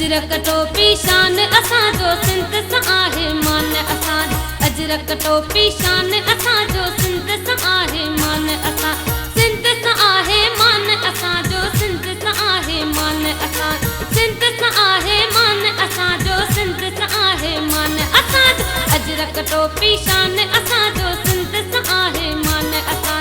अजरक टोपी शान असांजो सिंध सां आहे मान असां। अजरक टोपी शान असांजो सिंध सां आहे मान असां। सिंध सां आहे मान असांजो सिंध सां आहे मान असां। सिंध सां आहे मान असांजो सिंध सां आहे मान असांजो। अजरक टोपी शान असांजो सिंध सां आहे मान असां।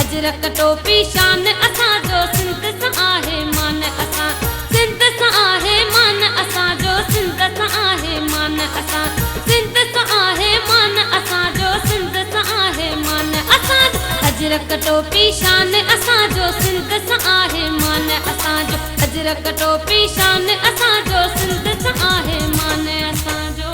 अजरक टोपी शान असांजो सिंध सां आहे मान असां। सिंध सां आहे मान असांजो सिंध सां आहे मान असां। सिंध सां आहे मान असांजो सिंध सां आहे मान असांजो। अजरक टोपी शान असांजो सिंध सां आहे मान असांजो। अजरक टोपी शान असांजो सिंध सां आहे मान असांजो।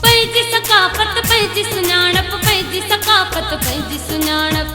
पैंजी सकाफत पैंजी सुञाणप पैंजी सकाफत पैंजी सुञाणप।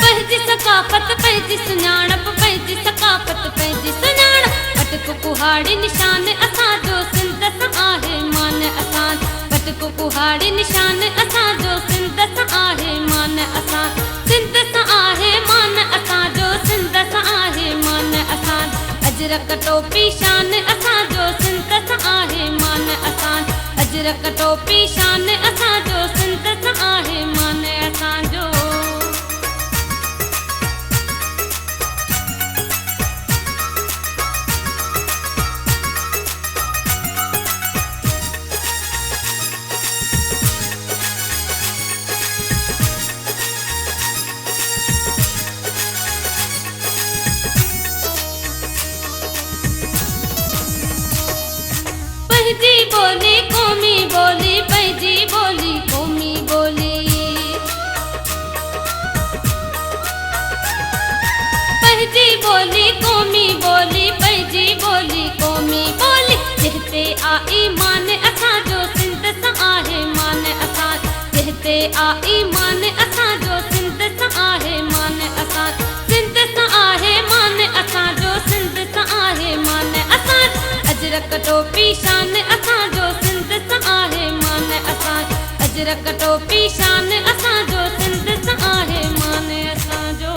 पैंजी सकाफत पैंजी सुञाणप पैंजी सकाफत पैंजी सुञाणप। पटक कुहाड़ी निशान असांजो सिंध सां आहे मान असां। पटक कुहाड़ी निशान असांजो सिंध सां आहे मान असां। सिंध सां आहे मान असांजो सिंध सां आहे मान असां। अजरक टोपी शान असांजो सिंध सां आहे मान असां। अजरक टोपी शान असांजो सिंध सां आहे मान असांजो। पैंजी बोली कौमी बोली पैंजी बोली कौमी बोली। पैंजी बोली कौमी बोली पैंजी बोली कौमी बोली। जिहते आई मान असांजो सिंध सां आहे मान असां। जिहते आई मान असांजो सिंध सां आहे मान असां। सिंध सां आहे मान असांजो सिंध सां आहे मान असां। अजरक टोपी शान असांजो सिंध सां आहे मान असां। अजरक टोपी शान असांजो सिंध सां आहे मान असांजो।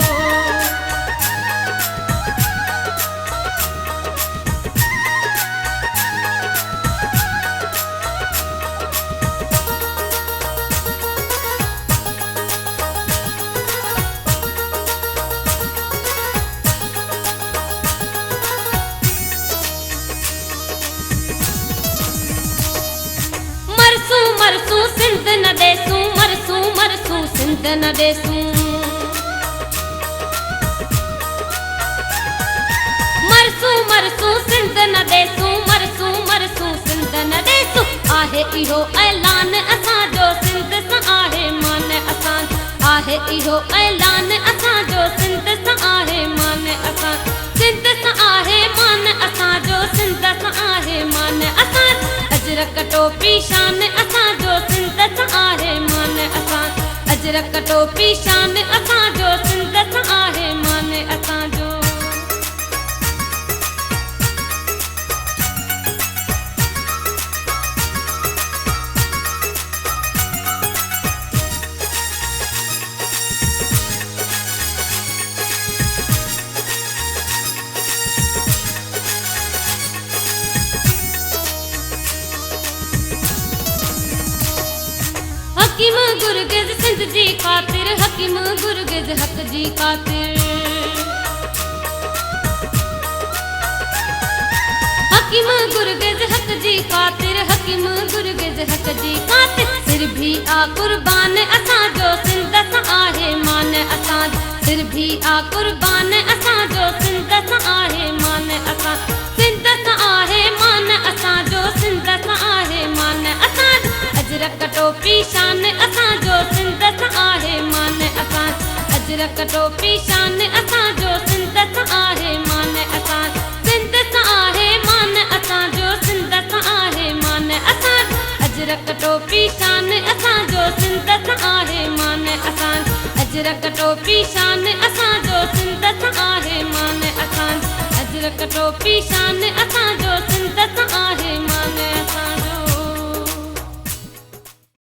मरसूं सिंध न देसूं मरसूं मरसूं सिंध न देसूं। मरसूं मरसूं सिंध न देसूं मरसूं मरसूं सिंध न देसूं। आहे इहो ऐलान असांजो सिंध सां आहे मान असां। आहे इहो ऐलान असांजो सिंध सां आहे मान असां। सिंध सां आहे मान असांजो सिंध सां आहे मान असां। अजरक टोपी शान असांजो सिंध सां आहे मान असां। अजरक टोपी शान असांजो सिंध सां आहे मान असांजो। हकीम गुरगिज़ सिंध जी ख़ातिर हकीम गुरगिज़ हक जी ख़ातिर। हकीम गुरगिज़ हक जी ख़ातिर हकीम गुरगिज़ हक जी ख़ातिर। सिर भी आ कुर्बान असांजो सिंध सां आहे मान असां। सिर भी आ कुर्बान असांजो सिंध सां आहे मान असां। सिंध सां आहे मान असांजो सिंध सां आहे मान असां। अजरक टोपी शान असांजो सिंध सां आहे मान असां। अजरक टोपी शान असांजो सिंध सां आहे मान असां। सिंध सां आहे मान असांजो सिंध सां आहे मान असां। अजरक अजरक टोपी शान असांजो सिंध सां आहे मान असांजो अजरक टोपी शान असांजो